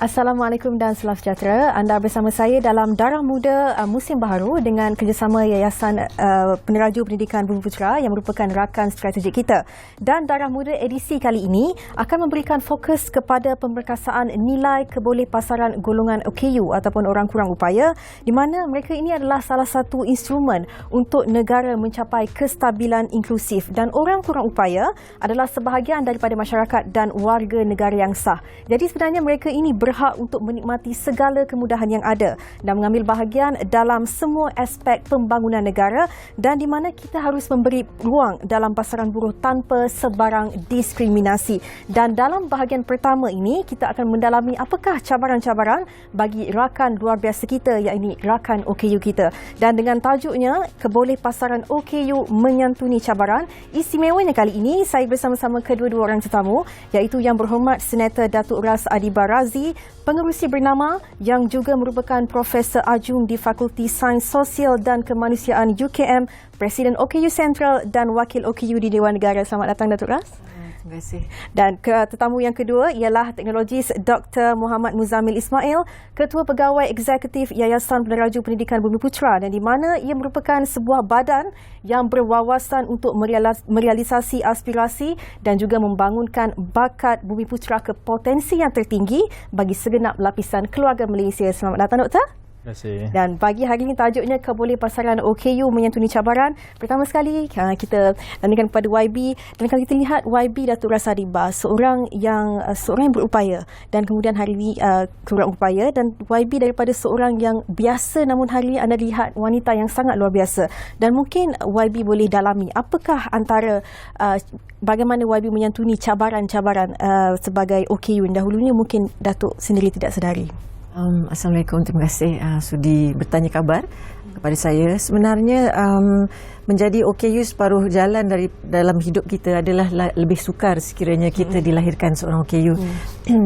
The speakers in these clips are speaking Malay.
Assalamualaikum dan salam sejahtera. Anda bersama saya dalam Darah Muda musim baharu dengan kerjasama Yayasan Peneraju Pendidikan Bumiputera yang merupakan rakan strategik kita. Dan Darah Muda edisi kali ini akan memberikan fokus kepada pemberkasaan nilai kebolehpasaran golongan OKU ataupun orang kurang upaya, di mana mereka ini adalah salah satu instrumen untuk negara mencapai kestabilan inklusif, dan orang kurang upaya adalah sebahagian daripada masyarakat dan warga negara yang sah. Jadi sebenarnya mereka ini berhak untuk menikmati segala kemudahan yang ada dan mengambil bahagian dalam semua aspek pembangunan negara, dan di mana kita harus memberi ruang dalam pasaran buruh tanpa sebarang diskriminasi. Dan dalam bahagian pertama ini kita akan mendalami apakah cabaran-cabaran bagi rakan luar biasa kita, iaitu rakan OKU kita. Dan dengan tajuknya kebolehpasaran OKU menyantuni cabaran, istimewanya kali ini saya bersama-sama kedua-dua orang tetamu, iaitu Yang Berhormat Senator Datuk Ras Adiba Razi, pengerusi bernama yang juga merupakan Profesor Ajung di Fakulti Sains Sosial dan Kemanusiaan UKM, Presiden OKU Sentral dan Wakil OKU di Dewan Negara. Selamat datang Datuk Ras. Terima kasih. Dan tetamu yang kedua ialah Teknologis Dr. Muhammad Muzamil Ismail, Ketua Pegawai Eksekutif Yayasan Peneraju Pendidikan Bumiputera, dan di mana ia merupakan sebuah badan yang berwawasan untuk merealisasi aspirasi dan juga membangunkan bakat Bumiputera ke potensi yang tertinggi bagi segenap lapisan keluarga Malaysia. Selamat datang Doktor. Terima kasih. Dan pagi hari ini tajuknya kebolehpasaran OKU menyantuni cabaran. Pertama sekali kita tandingkan kepada YB, dan kalau kita lihat YB Datuk Ras Adiba seorang yang berupaya, dan kemudian hari ini kurang upaya, dan YB daripada seorang yang biasa namun hari ini anda lihat wanita yang sangat luar biasa. Dan mungkin YB boleh dalami apakah antara bagaimana YB menyantuni cabaran-cabaran sebagai OKU yang dahulunya mungkin Datuk sendiri tidak sedari. Assalamualaikum, terima kasih sudi bertanya kabar kepada saya. Sebenarnya menjadi OKU separuh jalan dalam hidup kita adalah lebih sukar sekiranya kita dilahirkan seorang OKU.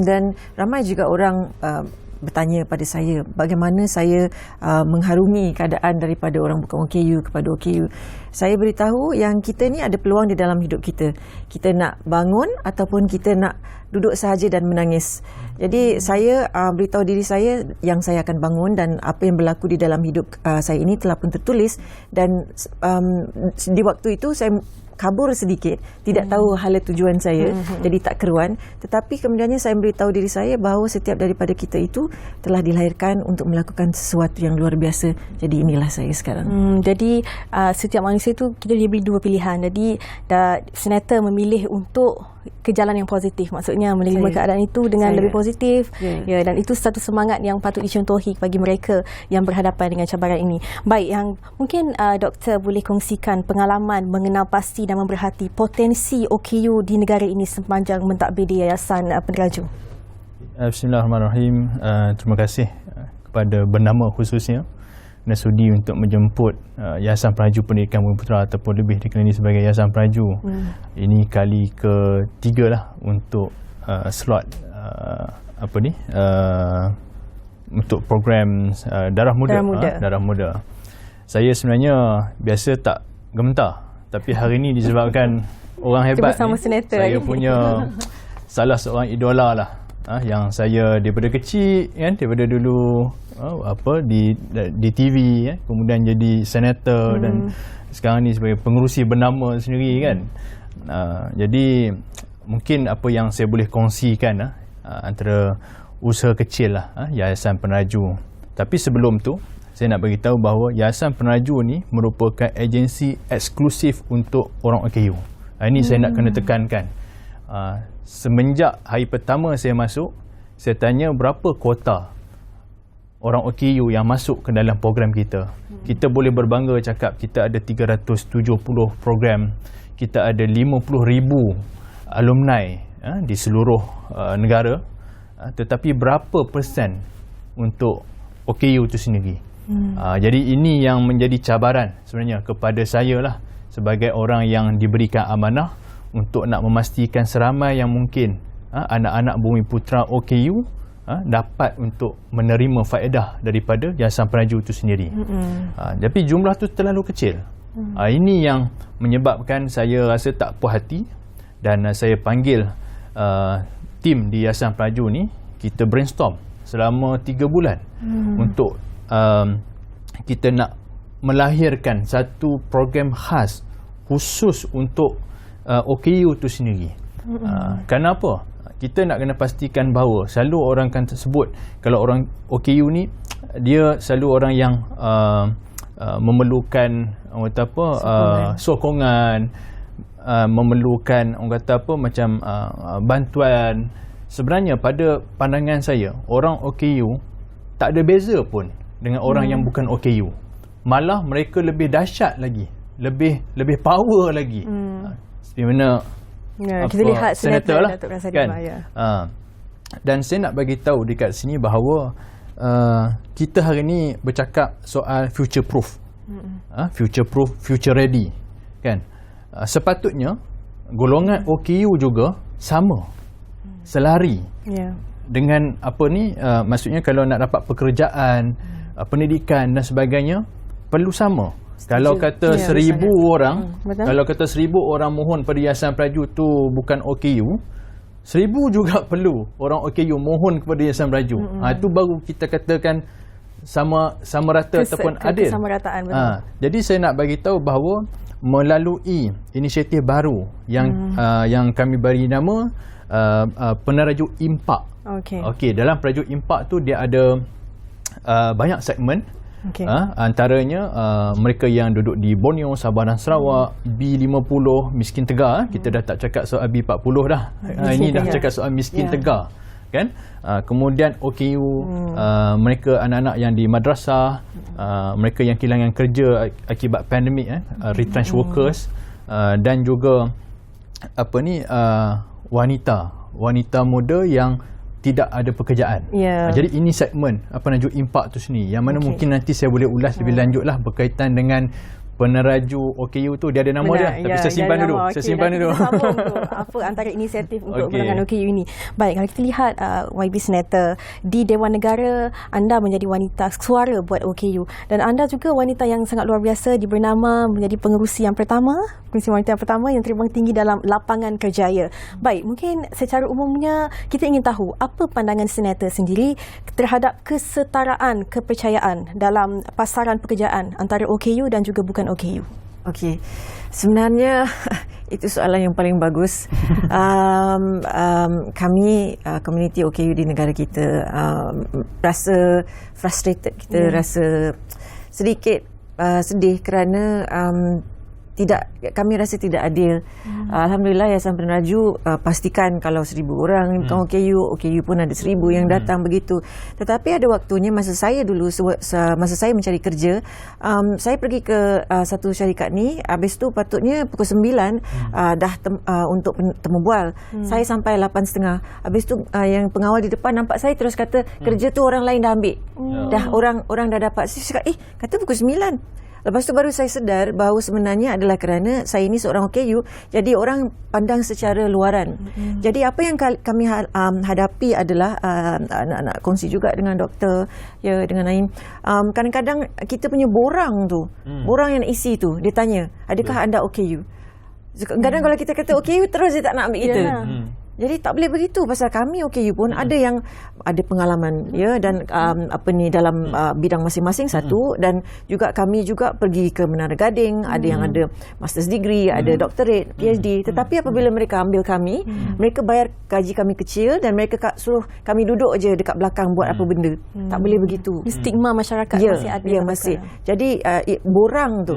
Dan ramai juga orang bertanya pada saya bagaimana saya mengharungi keadaan daripada orang bukan OKU kepada OKU. Saya beritahu yang kita ni ada peluang di dalam hidup kita. Kita nak bangun ataupun kita nak duduk sahaja dan menangis. Jadi saya beritahu diri saya yang saya akan bangun, dan apa yang berlaku di dalam hidup saya ini telah pun tertulis, dan di waktu itu saya kabur sedikit, tidak tahu hala tujuan saya, jadi tak keruan. Tetapi kemudiannya saya beritahu diri saya bahawa setiap daripada kita itu telah dilahirkan untuk melakukan sesuatu yang luar biasa. Jadi inilah saya sekarang. Jadi setiap manusia itu kita diberi dua pilihan. Jadi senator memilih untuk ke jalan yang positif, maksudnya menerima keadaan itu dengan lebih positif. Ya, dan itu satu semangat yang patut dicontohi bagi mereka yang berhadapan dengan cabaran ini. Baik, yang mungkin doktor boleh kongsikan pengalaman mengenal pasti dan memerhati potensi OKU di negara ini sepanjang mentadbir di Yayasan Peneraju. Bismillahirrahmanirrahim. Terima kasih kepada bernama khususnya dan sudi untuk menjemput Yayasan Peneraju Pendidikan Bumiputera, ataupun lebih dikenali sebagai Yayasan Peneraju. Ini kali ketiga lah untuk slot untuk program Darah Muda. Darah Muda. Saya sebenarnya biasa tak gementar, tapi hari ini disebabkan orang hebat ni, saya punya salah seorang idola lah, yang saya daripada kecil kan, daripada dulu di TV kemudian jadi senator dan sekarang ni sebagai pengerusi bernama sendiri kan. Jadi mungkin apa yang saya boleh kongsikan antara usaha kecil lah Yayasan Peneraju. Tapi sebelum tu saya nak beritahu bahawa Yayasan Peneraju ni merupakan agensi eksklusif untuk orang OKU. Ini saya nak kena tekankan. Semenjak hari pertama saya masuk, saya tanya berapa kuota orang OKU yang masuk ke dalam program kita. Kita boleh berbangga cakap kita ada 370 program, kita ada 50,000 alumni di seluruh negara. Tetapi berapa persen untuk OKU itu sendiri? Jadi ini yang menjadi cabaran sebenarnya kepada saya lah, sebagai orang yang diberikan amanah untuk nak memastikan seramai yang mungkin anak-anak Bumiputera OKU dapat untuk menerima faedah daripada Yayasan Peneraju itu sendiri. Tapi jumlah tu terlalu kecil. Ini yang menyebabkan saya rasa tak puas hati, dan saya panggil tim di Yayasan Peneraju ni. kita brainstorm selama 3 bulan untuk kita nak melahirkan satu program khas khusus untuk OKU tu sendiri. Kenapa? Kita nak kena pastikan bahawa selalu orang akan tersebut kalau orang OKU ni dia selalu orang yang memerlukan orang kata apa sokongan, memerlukan orang kata apa macam bantuan. Sebenarnya pada pandangan saya orang OKU tak ada beza pun dengan orang yang bukan OKU. Malah mereka lebih dahsyat lagi, lebih power lagi. Seperti mana kita lihat senator lah kan. Dan saya nak bagi tahu dekat sini bahawa kita hari ni bercakap soal future proof. Future proof, future ready kan. Sepatutnya golongan OKU juga sama, selari dengan apa ni, maksudnya kalau nak dapat pekerjaan, pendidikan dan sebagainya perlu sama. Kalau kata 1,000 orang, kalau kata 1,000 orang mohon pada Yayasan Pelaju tu bukan OKU, 1,000 juga perlu orang OKU mohon kepada Yayasan Pelaju. Itu baru kita katakan sama rata ataupun adil. Kesamarataan, betul. Jadi saya nak bagi tahu bahawa melalui inisiatif baru yang kami beri nama Penerajuk Impak. Okey, dalam Penerajuk Impak tu dia ada banyak segmen. Antaranya mereka yang duduk di Borneo, Sabah dan Sarawak, B50 miskin tegar. Kita dah tak cakap soal B40 dah. Ini dah cakap soal miskin tegar kan. Kemudian OKU, mereka anak-anak yang di madrasah, mereka yang kehilangan kerja akibat pandemik, retrenched workers, dan juga apa ni, wanita muda yang tidak ada pekerjaan. Jadi ini segmen peneraju impak tu sendiri yang mana mungkin nanti saya boleh ulas lebih lanjut lah berkaitan dengan peneraju OKU tu. Dia ada nama dia, tapi saya simpan dulu. Saya simpan dulu. Apa antara inisiatif untuk golongan OKU ini. Baik, kalau kita lihat YB Senator di Dewan Negara, anda menjadi wanita suara buat OKU dan anda juga wanita yang sangat luar biasa, diberi nama menjadi pengerusi wanita yang pertama yang terbang tinggi dalam lapangan kerjaya. Baik, mungkin secara umumnya kita ingin tahu apa pandangan Senator sendiri terhadap kesetaraan kepercayaan dalam pasaran pekerjaan antara OKU dan juga bukan OKU. Okey, sebenarnya itu soalan yang paling bagus. Kami komuniti OKU di negara kita rasa frustrated, kita rasa sedikit sedih kerana kami rasa tidak adil. Alhamdulillah Yayasan Peneraju pastikan kalau 1,000 orang bukan OKU pun ada 1,000 yang datang begitu. Tetapi ada waktunya masa saya dulu, masa saya mencari kerja, saya pergi ke satu syarikat ni, habis tu patutnya pukul 9 untuk temu bual. Saya sampai 8.30. Habis tu yang pengawal di depan nampak saya terus kata kerja tu orang lain dah ambil. Dah orang dah dapat. Saya cakap kata pukul 9. Lepas tu baru saya sedar bahawa sebenarnya adalah kerana saya ini seorang OKU, jadi orang pandang secara luaran. Jadi apa yang kami hadapi adalah nak kongsi juga dengan doktor, dengan Ain. Kadang-kadang kita punya borang yang isi tu, dia tanya, adakah anda OKU? Kadang kalau kita kata OKU terus dia tak nak ambil kita. Jadi tak boleh begitu, pasal kami OKU pun ada yang ada pengalaman dan dalam bidang masing-masing satu, dan juga kami juga pergi ke Menara Gading, ada yang ada master's degree, ada doctorate, PhD. Tetapi apabila mereka ambil kami, mereka bayar gaji kami kecil dan mereka suruh kami duduk je dekat belakang buat apa benda. Tak boleh begitu. Stigma masyarakat masih ada. Ya, masih. Jadi borang tu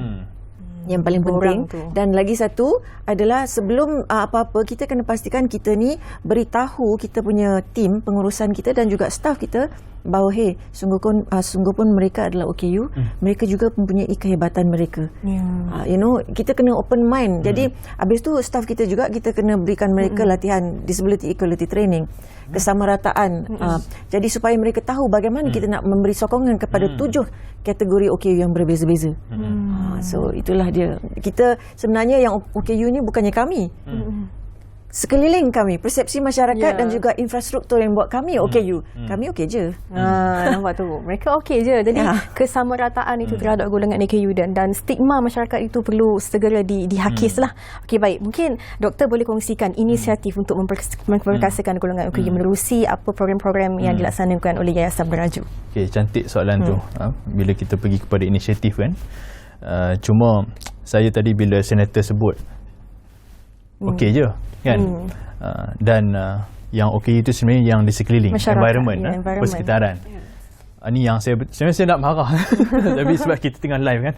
yang paling penting. Dan lagi satu adalah sebelum apa-apa kita kena pastikan kita ni beritahu kita punya tim pengurusan kita dan juga staf kita bahawa sungguh pun mereka adalah OKU, mereka juga mempunyai kehebatan mereka. Kita kena open mind. Jadi habis tu staf kita juga kita kena berikan mereka latihan disability equality training, kesamarataan. Jadi supaya mereka tahu bagaimana kita nak memberi sokongan kepada 7 kategori OKU yang berbeza-beza. So itulah dia. Kita sebenarnya yang OKU ni bukannya kami. sekeliling kami, persepsi masyarakat dan juga infrastruktur yang buat kami OKU. Kami okey je. Nampak tu. Mereka okey je. Jadi kesamarataan itu terhadap golongan OKU dan stigma masyarakat itu perlu segera dihakis lah. Okey, baik. Mungkin doktor boleh kongsikan inisiatif untuk memperkasakan golongan OKU menerusi apa program-program yang dilaksanakan oleh Yayasan Beraju. Okey, cantik soalan tu. Bila kita pergi kepada inisiatif kan. Cuma saya tadi bila senator sebut okey je kan, dan yang okey itu sebenarnya yang di sekeliling, environment, persekitaran. Ini yang sebenarnya saya nak marah tapi sebab kita tengah live kan,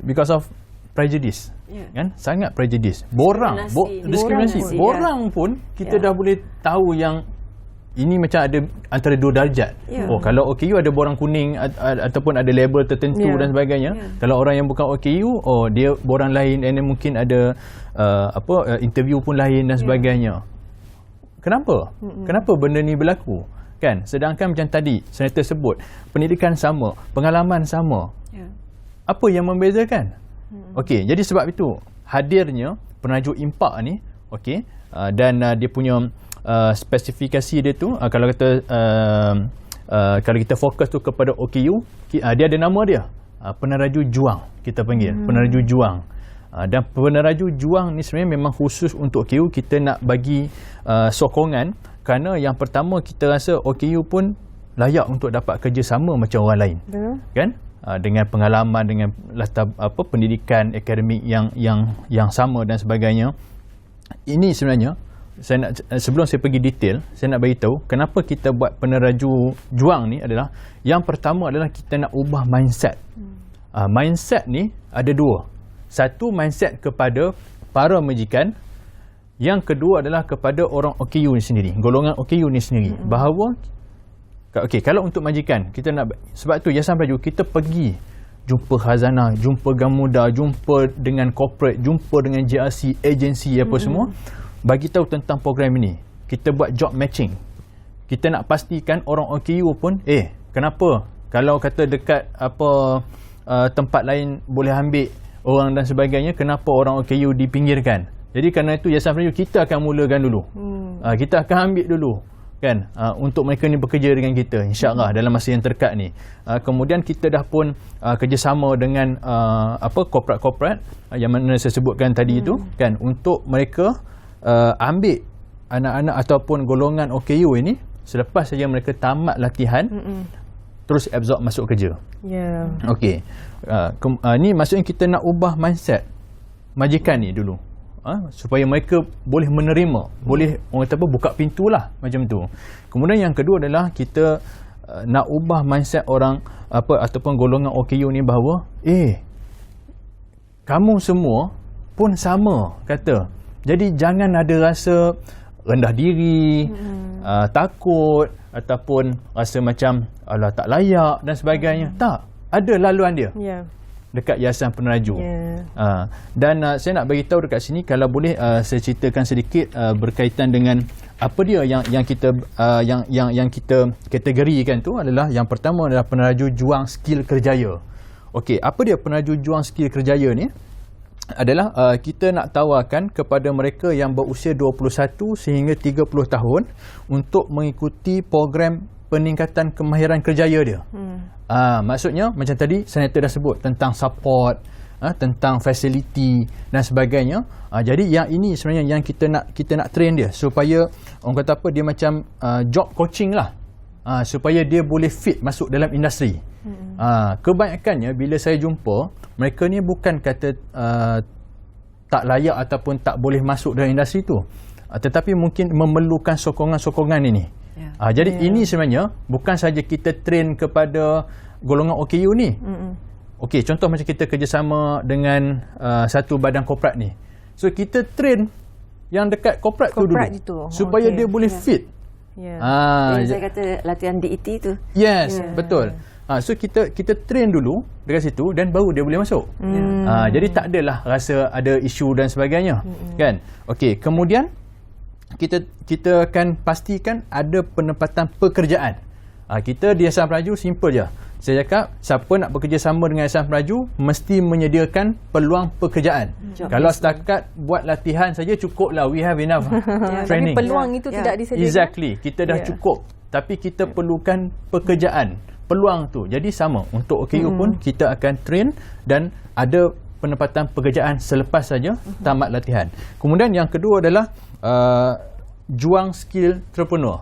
because of prejudice, kan, sangat prejudice, diskriminasi. Borang pun kita dah boleh tahu yang ini macam ada antara dua darjat. Kalau OKU ada borang kuning ataupun ada label tertentu dan sebagainya. Kalau orang yang bukan OKU, dia borang lain, dan mungkin ada interview pun lain dan sebagainya. Kenapa? Kenapa benda ni berlaku? Kan? Sedangkan macam tadi senator sebut, pendidikan sama, pengalaman sama. Apa yang membezakan? Okey, jadi sebab itu hadirnya penajuk impak ni, dan dia punya spesifikasi dia tu, kalau kita fokus tu kepada OKU, dia ada nama dia, peneraju juang, kita panggil peneraju juang. Dan peneraju juang ni sebenarnya memang khusus untuk OKU. Kita nak bagi sokongan kerana yang pertama kita rasa OKU pun layak untuk dapat kerjasama macam orang lain, kan, dengan pengalaman, dengan latar pendidikan akademik yang sama dan sebagainya. Ini sebenarnya sebelum saya pergi detail, saya nak bagi tahu kenapa kita buat peneraju juang ni adalah, yang pertama adalah kita nak ubah mindset. Mindset ni ada dua. Satu, mindset kepada para majikan. Yang kedua adalah kepada orang OKU ni sendiri, golongan OKU ni sendiri, bahawa kalau untuk majikan kita nak, sebab tu Yayasan Beraju kita pergi jumpa khazanah, jumpa Gamuda, jumpa dengan corporate, jumpa dengan JRC, agensi apa semua, bagi tahu tentang program ini. Kita buat job matching. Kita nak pastikan orang OKU pun kenapa kalau kata dekat tempat lain boleh ambil orang dan sebagainya, kenapa orang OKU dipinggirkan? Jadi kerana itu Yayasan Beraju kita akan mulakan dulu. Kita akan ambil dulu kan, untuk mereka ni bekerja dengan kita insya-Allah dalam masa yang terdekat ni. Kemudian kita dah pun kerjasama dengan corporate yang mana saya sebutkan tadi itu kan, untuk mereka ambil anak-anak ataupun golongan OKU ini selepas saja mereka tamat latihan, terus absorb masuk kerja. Okey. Ni maksudnya kita nak ubah mindset majikan ni dulu, supaya mereka boleh menerima, boleh orang kata buka pintu lah macam tu. Kemudian yang kedua adalah kita nak ubah mindset orang ataupun golongan OKU ni bahawa kamu semua pun sama kata. Jadi jangan ada rasa rendah diri, takut ataupun rasa macam alah tak layak dan sebagainya. Tak, ada laluan dia dekat Yayasan Peneraju. Dan saya nak bagi tahu dekat sini, kalau boleh saya ceritakan sedikit berkaitan dengan apa dia yang kita kategorikan tu adalah, yang pertama adalah peneraju juang skill kerjaya. Okey, apa dia peneraju juang skill kerjaya ni? Adalah kita nak tawarkan kepada mereka yang berusia 21 sehingga 30 tahun untuk mengikuti program peningkatan kemahiran kerjaya dia. Maksudnya macam tadi senator dah sebut tentang support, tentang facility dan sebagainya. Jadi yang ini sebenarnya yang kita nak train dia supaya orang kata apa, dia macam job coaching lah, supaya dia boleh fit masuk dalam industri. Kebanyakannya bila saya jumpa, mereka ni bukan kata tak layak ataupun tak boleh masuk dalam industri tu, tetapi mungkin memerlukan sokongan-sokongan ini. Jadi ini sebenarnya bukan saja kita train kepada golongan OKU ni. Okey, contoh macam kita kerjasama dengan satu badan korporat ni. So kita train yang dekat korporat tu dulu supaya dia boleh fit. Jadi saya kata latihan DET tu. Yes, betul. So kita train dulu dekat situ dan baru dia boleh masuk. Jadi tak adalah rasa ada isu dan sebagainya. Kan? Okey, kemudian kita akan pastikan ada penempatan pekerjaan. Kita di Yayasan Beraju simple je. saya cakap siapa nak bekerjasama dengan Yayasan Penaju mesti menyediakan peluang pekerjaan. Kalau setakat buat latihan saja cukuplah, we have enough training. Tapi peluang itu tidak disediakan. Exactly, kita dah cukup. Tapi kita perlukan pekerjaan, peluang tu. Jadi sama untuk OKU pun kita akan train dan ada penempatan pekerjaan selepas saja tamat latihan. Kemudian yang kedua adalah juang skill entrepreneur.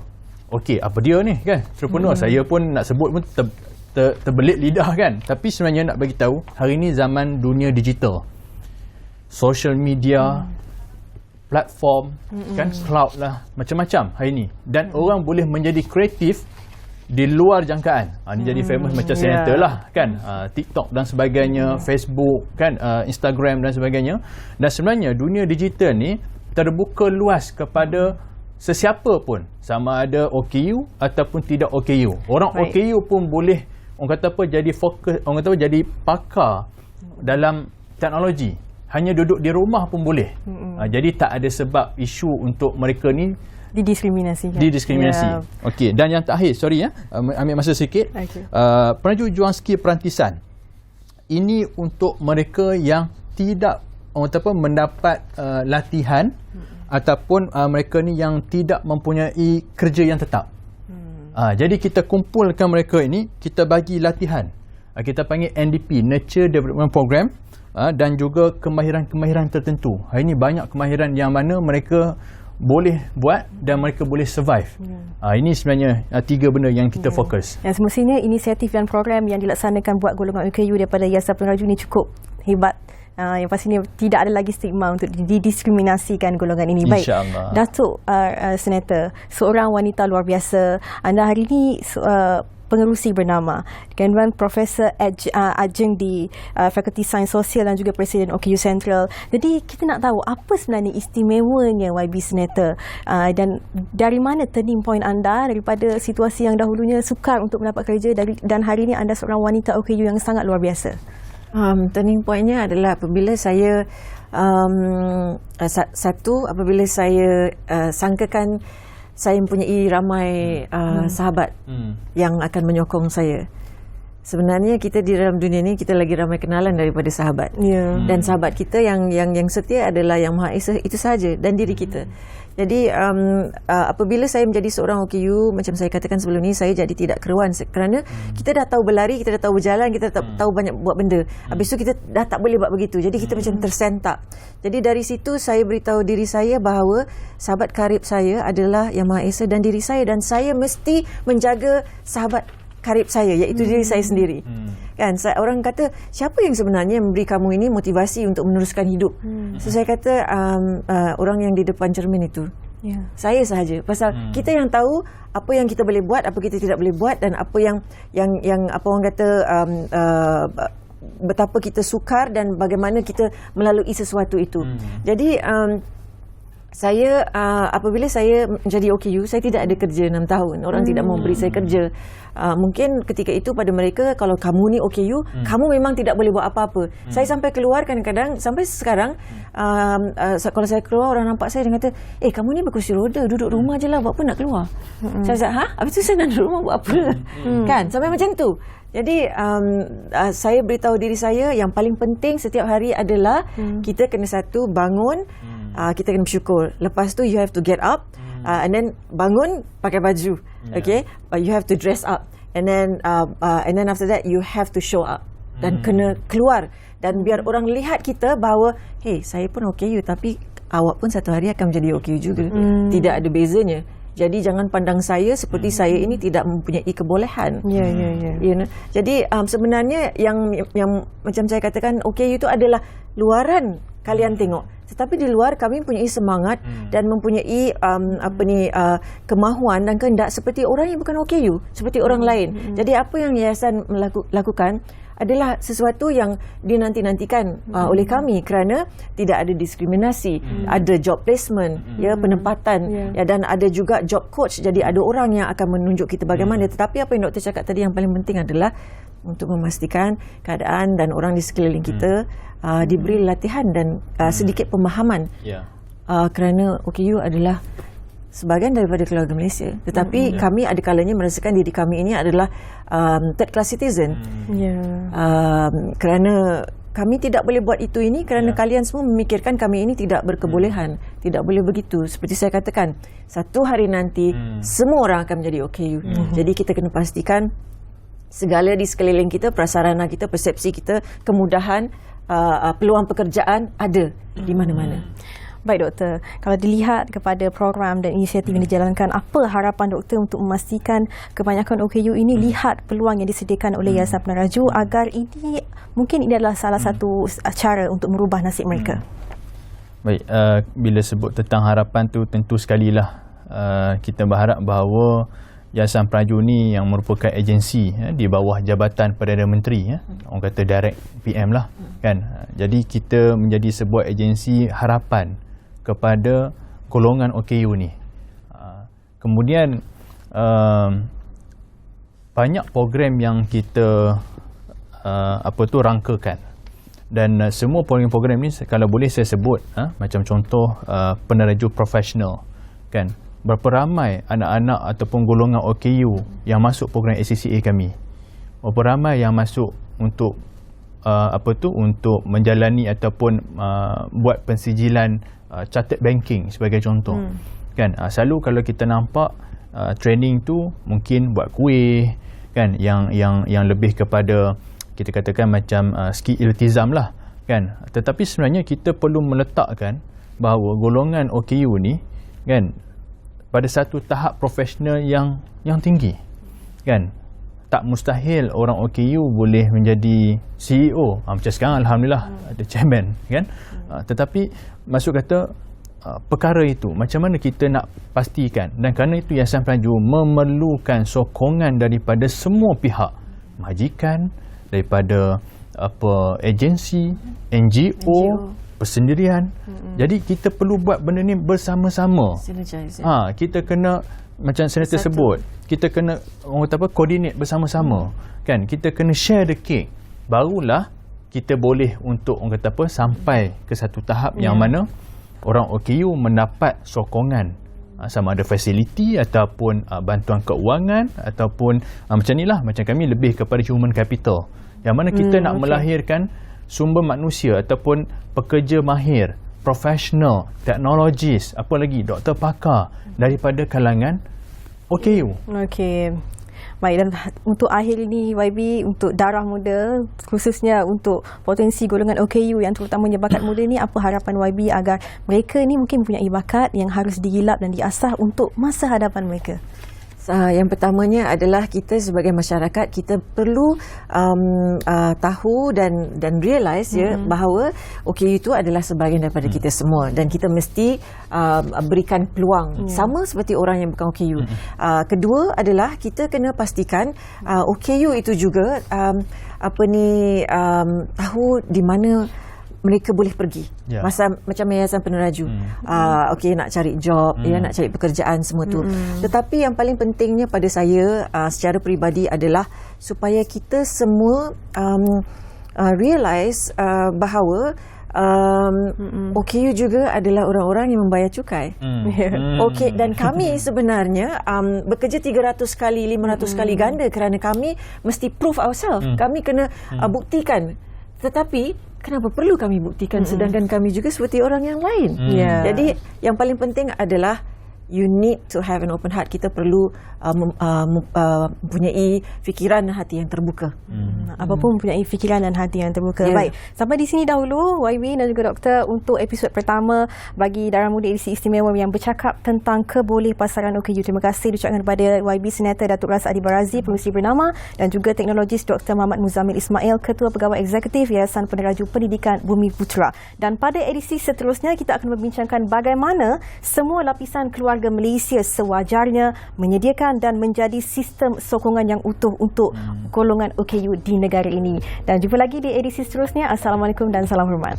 Okey, apa dia ni kan? Entrepreneur saya pun nak sebut pun terbelit lidah kan. Tapi sebenarnya nak bagi tahu, hari ni zaman dunia digital. Social media, platform, kan, cloud lah, macam-macam hari ni. Dan orang boleh menjadi kreatif di luar jangkaan. Ni jadi famous macam senator lah kan. TikTok dan sebagainya, Facebook kan, Instagram dan sebagainya. Dan sebenarnya dunia digital ni terbuka luas kepada sesiapa pun, sama ada OKU ataupun tidak OKU. Orang OKU pun boleh, orang kata apa, jadi fokus, orang kata apa, jadi pakar dalam teknologi. Hanya duduk di rumah pun boleh. Jadi tak ada sebab isu untuk mereka ni didiskriminasi. Okey, dan yang terakhir, sorry ambil masa sikit. Penaju juang skill perantisan. Ini untuk mereka yang tidak mendapat latihan ataupun mereka ni yang tidak mempunyai kerja yang tetap. Jadi kita kumpulkan mereka ini, kita bagi latihan. Kita panggil NDP, Nature Development Program, dan juga kemahiran-kemahiran tertentu. Hari ini banyak kemahiran yang mana mereka boleh buat dan mereka boleh survive. Ini sebenarnya 3 benda yang kita fokus. Yang semestinya inisiatif dan program yang dilaksanakan buat golongan OKU daripada Yayasan Penaju ini cukup hebat. Yang pastinya tidak ada lagi stigma untuk didiskriminasikan golongan ini. Baik, Datuk Senator, seorang wanita luar biasa. Anda hari ini pengerusi bernama Tuan Profesor Adjunct di Fakulti Sains Sosial dan juga Presiden OKU Central. Jadi kita nak tahu apa sebenarnya istimewanya YB Senator, dan dari mana turning point anda daripada situasi yang dahulunya sukar untuk mendapat kerja dan hari ini anda seorang wanita OKU yang sangat luar biasa. Turning pointnya adalah apabila saya apabila saya sangkakan saya mempunyai ramai sahabat yang akan menyokong saya. Sebenarnya kita di dalam dunia ni kita lagi ramai kenalan daripada sahabat. Dan sahabat kita yang setia adalah Yang Maha Esa itu sahaja, dan diri kita. Jadi apabila saya menjadi seorang OKU, macam saya katakan sebelum ni, saya jadi tidak keruan kerana kita dah tahu berlari, kita dah tahu berjalan, kita dah tahu banyak buat benda. Habis tu kita dah tak boleh buat begitu. Jadi kita macam tersentak. Jadi dari situ saya beritahu diri saya bahawa sahabat karib saya adalah Yang Maha Esa dan diri saya, dan saya mesti menjaga sahabat karib saya, iaitu diri saya sendiri. Kan, orang kata siapa yang sebenarnya memberi kamu ini motivasi untuk meneruskan hidup? So saya kata orang yang di depan cermin itu, saya sahaja. Pasal kita yang tahu apa yang kita boleh buat, apa kita tidak boleh buat, dan apa yang apa orang kata betapa kita sukar dan bagaimana kita melalui sesuatu itu. Jadi saya apabila saya menjadi OKU, saya tidak ada kerja 6 tahun. Orang tidak mau beri saya kerja. Mungkin ketika itu pada mereka, kalau kamu ni OKU, kamu memang tidak boleh buat apa-apa. Saya sampai keluar kadang-kadang, sampai sekarang kalau saya keluar, orang nampak saya, dia kata, kamu ni berkursi roda, duduk rumah je lah, buat apa nak keluar? Saya kata, habis tu saya nak duduk rumah buat apa? Kan, sampai macam tu. Jadi saya beritahu diri saya yang paling penting setiap hari adalah kita kena satu, bangun, kita kena bersyukur. Lepas tu you have to get up, and then bangun pakai baju, okay, you have to dress up, and then after that you have to show up, dan kena keluar, dan biar orang lihat kita bahawa hey, saya pun OKU, tapi awak pun satu hari akan menjadi OKU juga. Tidak ada bezanya. Jadi jangan pandang saya seperti saya ini tidak mempunyai kebolehan. You know? Jadi sebenarnya yang macam saya katakan, OKU itu adalah luaran kalian tengok, tetapi di luar kami mempunyai semangat dan mempunyai kemahuan dan kehendak seperti orang yang bukan OKU, seperti orang lain. Jadi apa yang yayasan lakukan adalah sesuatu yang dinanti-nantikan oleh kami, kerana tidak ada diskriminasi, ada job placement, penempatan, dan ada juga job coach. Jadi ada orang yang akan menunjuk kita bagaimana. Tetapi apa yang doktor cakap tadi yang paling penting adalah untuk memastikan keadaan dan orang di sekeliling kita diberi latihan dan sedikit pemahaman, kerana OKU adalah sebahagian daripada keluarga Malaysia. Tetapi kami ada kalanya merasakan diri kami ini adalah third class citizen. Kerana kami tidak boleh buat itu ini kerana kalian semua memikirkan kami ini tidak berkebolehan. Tidak boleh begitu. Seperti saya katakan, satu hari nanti semua orang akan menjadi OKU. Jadi kita kena pastikan segala di sekeliling kita, prasarana kita, persepsi kita, kemudahan, peluang pekerjaan ada di mana-mana. Baik Doktor, kalau dilihat kepada program dan inisiatif yang dijalankan, apa harapan Doktor untuk memastikan kebanyakan OKU ini lihat peluang yang disediakan oleh Yayasan Peneraju agar ini mungkin ini adalah salah satu cara untuk merubah nasib mereka? Baik, bila sebut tentang harapan tu tentu sekalilah kita berharap bahawa Yayasan Peneraju ni yang merupakan agensi di bawah Jabatan Perdana Menteri, orang kata direct PM lah kan. Jadi kita menjadi sebuah agensi harapan kepada golongan OKU ni. Kemudian banyak program yang kita rangkakan, dan semua program ni kalau boleh saya sebut macam contoh peneraju profesional kan. Berapa ramai anak-anak ataupun golongan OKU yang masuk program ACCA kami, berapa ramai yang masuk untuk untuk menjalani ataupun buat pensijilan chartered banking sebagai contoh kan. Selalu kalau kita nampak training tu mungkin buat kuih kan, yang lebih kepada kita katakan macam skill iltizam lah kan. Tetapi sebenarnya kita perlu meletakkan bahawa golongan OKU ni kan pada satu tahap profesional yang tinggi kan. Tak mustahil orang OKU boleh menjadi CEO. Macam sekarang alhamdulillah ada chairman kan. Tetapi maksud kata perkara itu macam mana kita nak pastikan, dan kerana itu Yayasan Peneraju memerlukan sokongan daripada semua pihak, majikan, daripada agensi, NGO, persendirian. Jadi kita perlu buat benda ni bersama-sama. Kita kena macam senator sebut, kita kena orang kata coordinate bersama-sama kan. Kita kena share the cake, barulah kita boleh untuk orang kata sampai ke satu tahap yang mana orang OKU mendapat sokongan, sama ada fasiliti ataupun bantuan keuangan ataupun macam ni lah. Macam kami lebih kepada human capital, yang mana kita nak melahirkan sumber manusia ataupun pekerja mahir, profesional, teknologis, apa lagi doktor pakar daripada kalangan OKU. Okey. Baik, dan untuk akhir ini YB, untuk darah muda khususnya untuk potensi golongan OKU yang terutamanya bakat muda ni, apa harapan YB agar mereka ni mungkin mempunyai bakat yang harus digilap dan diasah untuk masa hadapan mereka? Yang pertamanya adalah kita sebagai masyarakat, kita perlu tahu dan realise bahawa OKU itu adalah sebahagian daripada kita semua, dan kita mesti berikan peluang sama seperti orang yang bukan OKU. Kedua adalah kita kena pastikan OKU itu juga tahu di mana mereka boleh pergi. Masa macam Yayasan Peneraju, nak cari job, nak cari pekerjaan, semua tu. Tetapi yang paling pentingnya pada saya secara peribadi adalah supaya kita semua realise bahawa OKU juga adalah orang-orang yang membayar cukai. Okey, dan kami sebenarnya bekerja 300 kali, 500 kali ganda kerana kami mesti prove ourselves. Kami kena buktikan. Tetapi kenapa perlu kami buktikan sedangkan kami juga seperti orang yang lain? Jadi yang paling penting adalah you need to have an open heart. Kita perlu mempunyai fikiran dan hati yang terbuka. Apapun mempunyai fikiran dan hati yang terbuka. Baik, sampai di sini dahulu YB dan juga Doktor untuk episod pertama bagi Darah Muda edisi istimewa yang bercakap tentang kebolehpasaran OKU. Terima kasih diucapkan kepada YB Senator Datuk Ras Adi Barazi, Pengerusi Bernama, dan juga teknologis Dr. Muhammad Muzamil Ismail, Ketua Pegawai Eksekutif Yayasan Peneraju Pendidikan Bumi Putera. Dan pada edisi seterusnya kita akan membincangkan bagaimana semua lapisan keluarga Malaysia sewajarnya menyediakan dan menjadi sistem sokongan yang utuh untuk golongan OKU di negara ini. Dan jumpa lagi di edisi seterusnya. Assalamualaikum dan salam hormat.